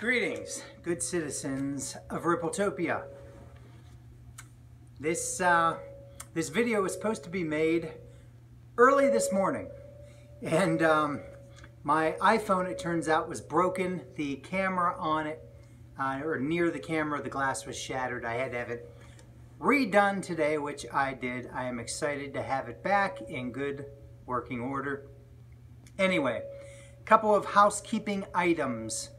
Greetings, good citizens of Rippletopia. This video was supposed to be made early this morning, and my iPhone, it turns out, was broken. The camera on it, or near the camera, the glass was shattered. I had to have it redone today, which I did. I am excited to have it back in good working order. Anyway, a couple of housekeeping items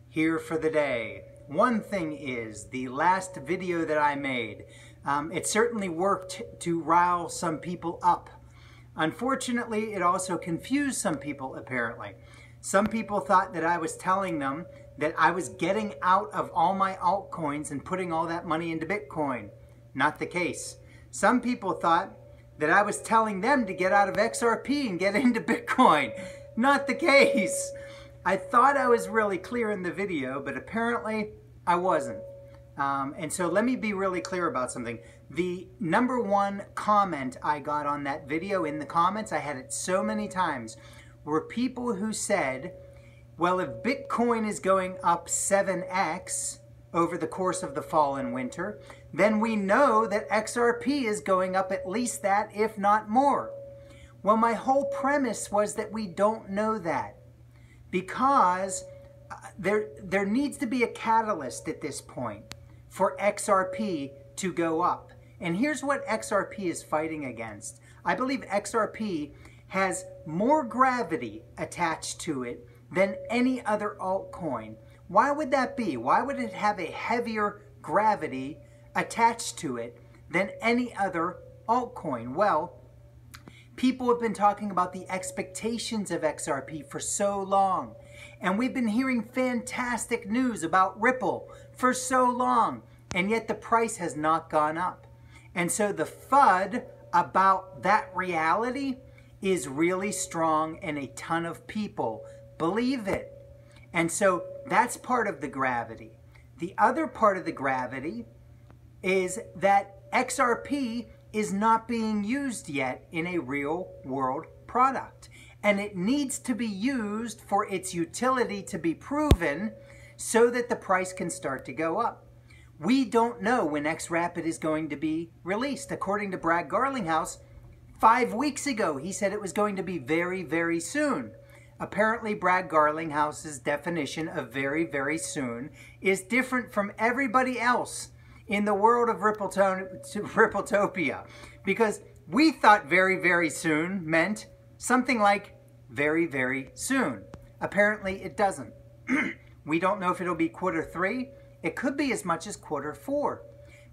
here for the day. One thing is, the last video that I made, it certainly worked to rile some people up. Unfortunately, it also confused some people, apparently. Some people thought that I was telling them that I was getting out of all my altcoins and putting all that money into Bitcoin. Not the case. Some people thought that I was telling them to get out of XRP and get into Bitcoin. Not the case. I thought I was really clear in the video, but apparently I wasn't. And so let me be really clear about something. The #1 comment I got on that video, in the comments, I had it so many times, were people who said, well, if Bitcoin is going up 7x over the course of the fall and winter, then we know that XRP is going up at least that, if not more. Well, my whole premise was that we don't know that, because there needs to be a catalyst at this point for XRP to go up. And here's what XRP is fighting against. I believe XRP has more gravity attached to it than any other altcoin. Why would that be? Why would it have a heavier gravity attached to it than any other altcoin? Well, people have been talking about the expectations of XRP for so long. And we've been hearing fantastic news about Ripple for so long. And yet the price has not gone up. And so the FUD about that reality is really strong, and a ton of people believe it. And so that's part of the gravity. The other part of the gravity is that XRP is not being used yet in a real world product. And it needs to be used for its utility to be proven so that the price can start to go up. We don't know when XRP is going to be released. According to Brad Garlinghouse, 5 weeks ago, he said it was going to be very, very soon. Apparently, Brad Garlinghouse's definition of very, very soon is different from everybody else in the world of Rippletopia, because we thought very, very soon meant something like very, very soon. Apparently, it doesn't. We don't know if it'll be Q3. It could be as much as Q4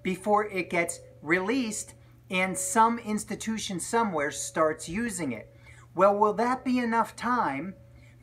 before it gets released and some institution somewhere starts using it. Well, will that be enough time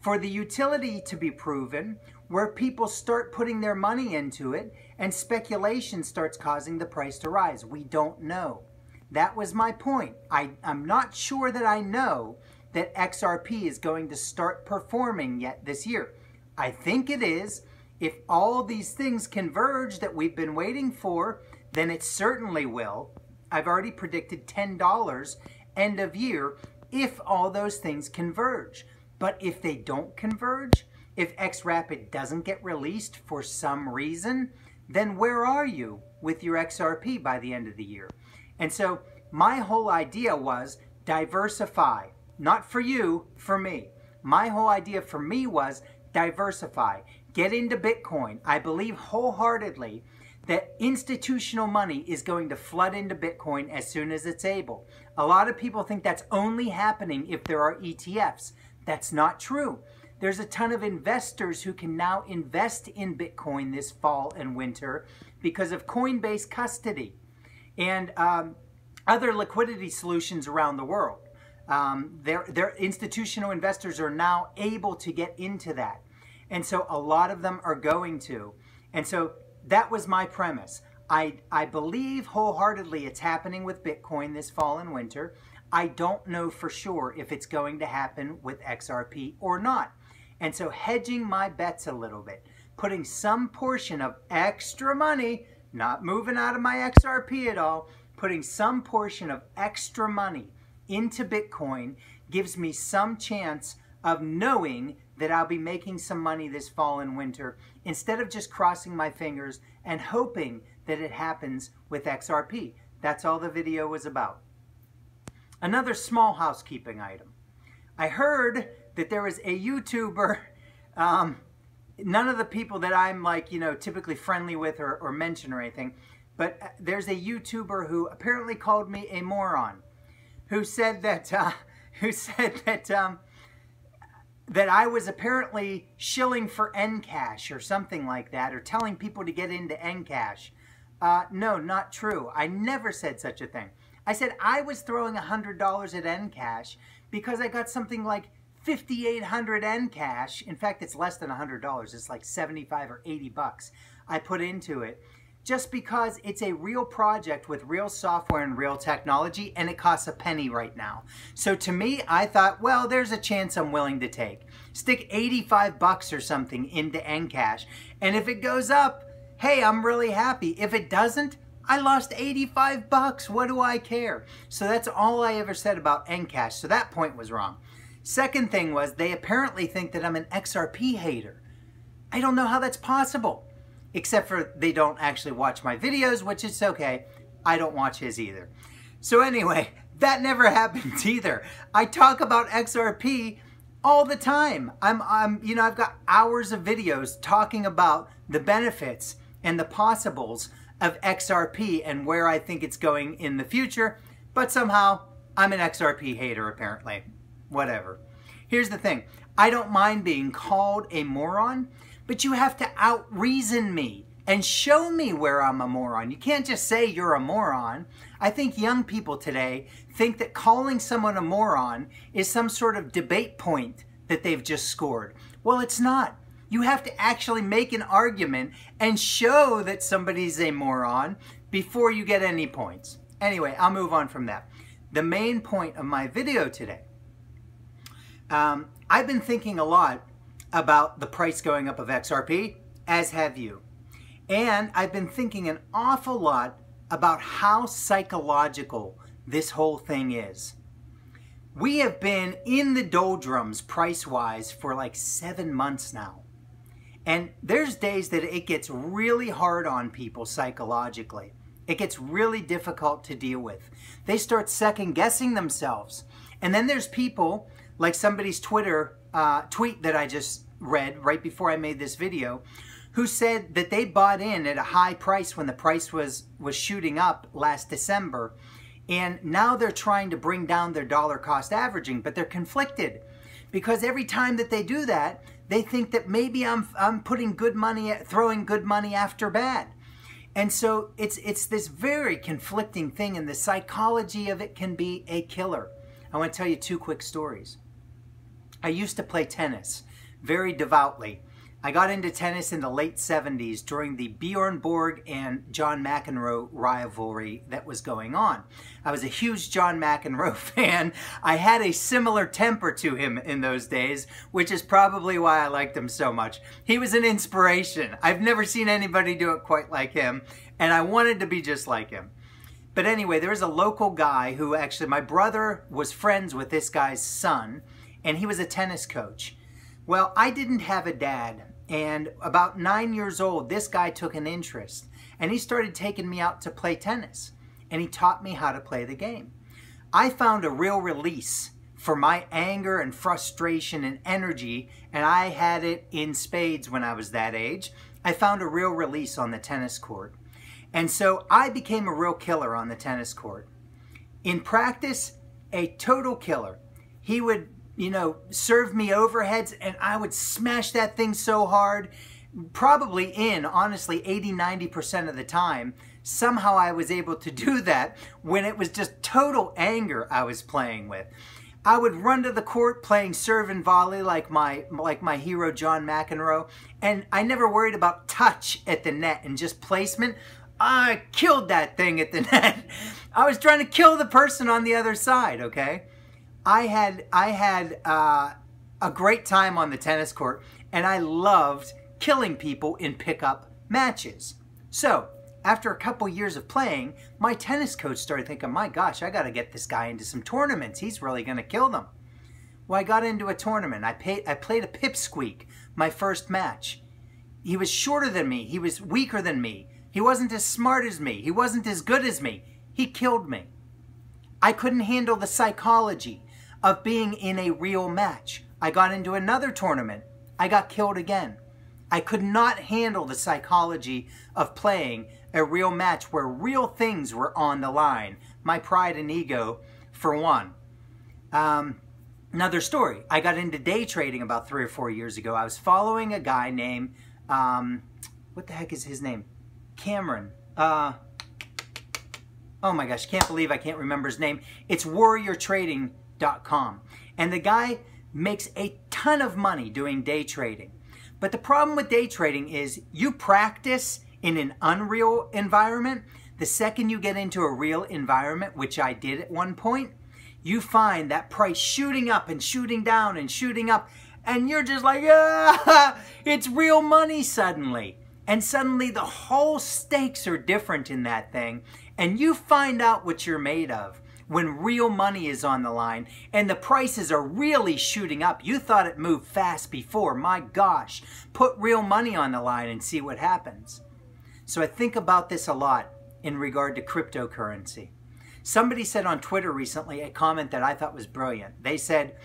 for the utility to be proven, where people start putting their money into it and speculation starts causing the price to rise? We don't know. That was my point. I'm not sure that I know that XRP is going to start performing yet this year. I think it is. If all these things converge that we've been waiting for, then it certainly will. I've already predicted $10 end of year if all those things converge. But if they don't converge, if XRP doesn't get released for some reason, then where are you with your XRP by the end of the year? And so my whole idea was diversify. Not for you, for me. My whole idea for me was diversify. Get into Bitcoin. I believe wholeheartedly that institutional money is going to flood into Bitcoin as soon as it's able. A lot of people think that's only happening if there are ETFs. That's not true. There's a ton of investors who can now invest in Bitcoin this fall and winter because of Coinbase custody and other liquidity solutions around the world. Their institutional investors are now able to get into that. And so a lot of them are going to. And so that was my premise. I believe wholeheartedly it's happening with Bitcoin this fall and winter. I don't know for sure if it's going to happen with XRP or not. And so hedging my bets a little bit, putting some portion of extra money, not moving out of my XRP at all, putting some portion of extra money into Bitcoin gives me some chance of knowing that I'll be making some money this fall and winter instead of just crossing my fingers and hoping that it happens with XRP. That's all the video was about. Another small housekeeping item. I heard that there was a YouTuber, none of the people that I'm typically friendly with or mention or anything, but there's a YouTuber who apparently called me a moron, who said that that I was apparently shilling for Encash or something like that, or telling people to get into Encash. No, not true. I never said such a thing. I said I was throwing $100 at Encash because I got something like 5,800 Encash. In fact, it's less than $100. It's like 75 or 80 bucks I put into it, just because it's a real project with real software and real technology, and it costs a penny right now. So to me, I thought, well, there's a chance I'm willing to take. Stick 85 bucks or something into Encash, and if it goes up, hey, I'm really happy. If it doesn't, I lost 85 bucks. What do I care? So that's all I ever said about Encash. So that point was wrong. Second thing was, they apparently think that I'm an XRP hater. I don't know how that's possible. Except for they don't actually watch my videos, which is okay. I don't watch his either. So anyway, that never happens either. I talk about XRP all the time. I've got hours of videos talking about the benefits and the possibles of XRP and where I think it's going in the future, but somehow I'm an XRP hater apparently. Whatever. Here's the thing. I don't mind being called a moron, but you have to out-reason me and show me where I'm a moron. You can't just say you're a moron. I think young people today think that calling someone a moron is some sort of debate point that they've just scored. Well, it's not. You have to actually make an argument and show that somebody's a moron before you get any points. Anyway, I'll move on from that. The main point of my video today. I've been thinking a lot about the price going up of XRP, as have you. And I've been thinking an awful lot about how psychological this whole thing is. We have been in the doldrums price-wise for like 7 months now. And there's days that it gets really hard on people psychologically. It gets really difficult to deal with. They start second-guessing themselves. And then there's people, like somebody's Twitter tweet that I just read right before I made this video, who said that they bought in at a high price when the price was shooting up last December, and now they're trying to bring down their dollar cost averaging, but they're conflicted because every time that they do that, they think that maybe I'm putting good money, throwing good money after bad. And so it's this very conflicting thing, and the psychology of it can be a killer. I want to tell you 2 quick stories. I used to play tennis very devoutly. I got into tennis in the late 70s during the Bjorn Borg and John McEnroe rivalry that was going on. I was a huge John McEnroe fan. I had a similar temper to him in those days, which is probably why I liked him so much. He was an inspiration. I've never seen anybody do it quite like him, and I wanted to be just like him. But anyway, there was a local guy who actually, my brother was friends with this guy's son, and he was a tennis coach. Well, I didn't have a dad, and about 9 years old, this guy took an interest, and he started taking me out to play tennis, and he taught me how to play the game. I found a real release for my anger and frustration and energy, and I had it in spades when I was that age. I found a real release on the tennis court. And so I became a real killer on the tennis court. In practice, a total killer. He would, serve me overheads, and I would smash that thing so hard, probably in, honestly, 80–90% of the time. Somehow I was able to do that when it was just total anger I was playing with. I would run to the court playing serve and volley like my hero John McEnroe, and I never worried about touch at the net and just placement. I killed that thing at the net. I was trying to kill the person on the other side, okay? I had a great time on the tennis court, and I loved killing people in pickup matches. So, after a couple years of playing, my tennis coach started thinking, my gosh, I got to get this guy into some tournaments. He's really going to kill them. Well, I got into a tournament. I played a pipsqueak my first match. He was shorter than me. He was weaker than me. He wasn't as smart as me. He wasn't as good as me. He killed me. I couldn't handle the psychology of being in a real match. I got into another tournament. I got killed again. I could not handle the psychology of playing a real match where real things were on the line. My pride and ego, for one. Another story. I got into day trading about 3 or 4 years ago. I was following a guy named, what the heck is his name? Cameron. Oh my gosh, can't believe I can't remember his name. It's warriortrading.com. And the guy makes a ton of money doing day trading. But the problem with day trading is you practice in an unreal environment. The second you get into a real environment, which I did at one point, you find that price shooting up and shooting down and shooting up. And you're just like, ah, it's real money suddenly. And suddenly the whole stakes are different in that thing. And you find out what you're made of when real money is on the line and the prices are really shooting up. You thought it moved fast before. My gosh, put real money on the line and see what happens. So I think about this a lot in regard to cryptocurrency. Somebody said on Twitter recently a comment that I thought was brilliant. They said,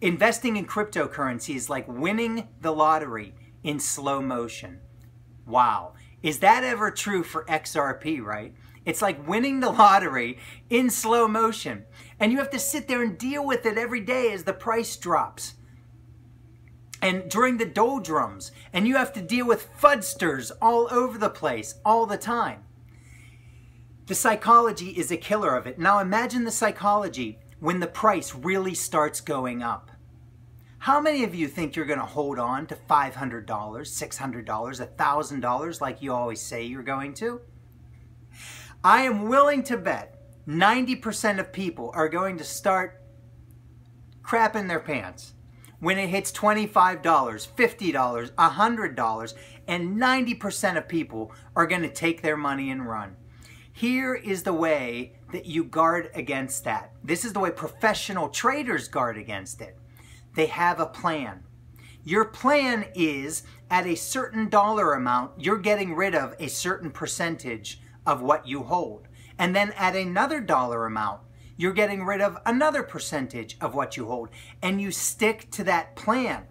investing in cryptocurrency is like winning the lottery in slow motion. Wow. Is that ever true for XRP, right? It's like winning the lottery in slow motion. And you have to sit there and deal with it every day as the price drops. And during the doldrums. And you have to deal with fudsters all over the place all the time. The psychology is a killer of it. Now imagine the psychology when the price really starts going up. How many of you think you're going to hold on to $500, $600, $1,000 like you always say you're going to? I am willing to bet 90% of people are going to start crapping their pants when it hits $25, $50, $100, and 90% of people are going to take their money and run. Here is the way that you guard against that. This is the way professional traders guard against it. They have a plan. Your plan is at a certain dollar amount, you're getting rid of a certain percentage of what you hold. And then at another dollar amount, you're getting rid of another percentage of what you hold. And you stick to that plan.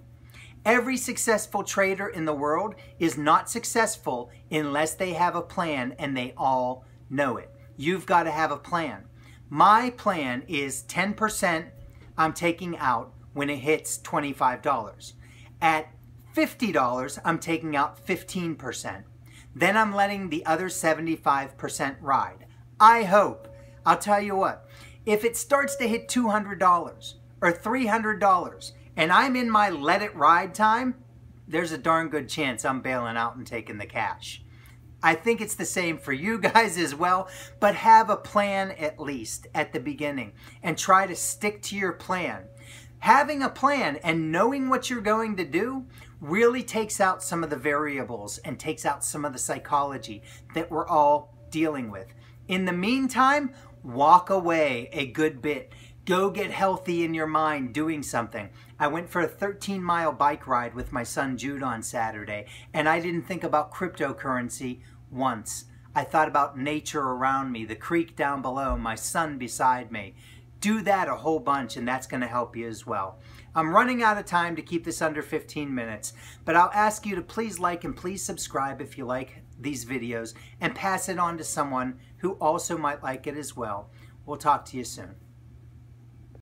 Every successful trader in the world is not successful unless they have a plan and they all know it. You've got to have a plan. My plan is 10% I'm taking out when it hits $25. At $50, I'm taking out 15%. Then I'm letting the other 75% ride. I hope, I'll tell you what, if it starts to hit $200 or $300 and I'm in my let it ride time, there's a darn good chance I'm bailing out and taking the cash. I think it's the same for you guys as well, but have a plan at least at the beginning and try to stick to your plan. Having a plan and knowing what you're going to do really takes out some of the variables and takes out some of the psychology that we're all dealing with. In the meantime, walk away a good bit. Go get healthy in your mind doing something. I went for a 13-mile bike ride with my son Jude on Saturday, and I didn't think about cryptocurrency once. I thought about nature around me, the creek down below, my son beside me. Do that a whole bunch, and that's going to help you as well. I'm running out of time to keep this under 15 minutes, but I'll ask you to please like and please subscribe if you like these videos, and pass it on to someone who also might like it as well. We'll talk to you soon.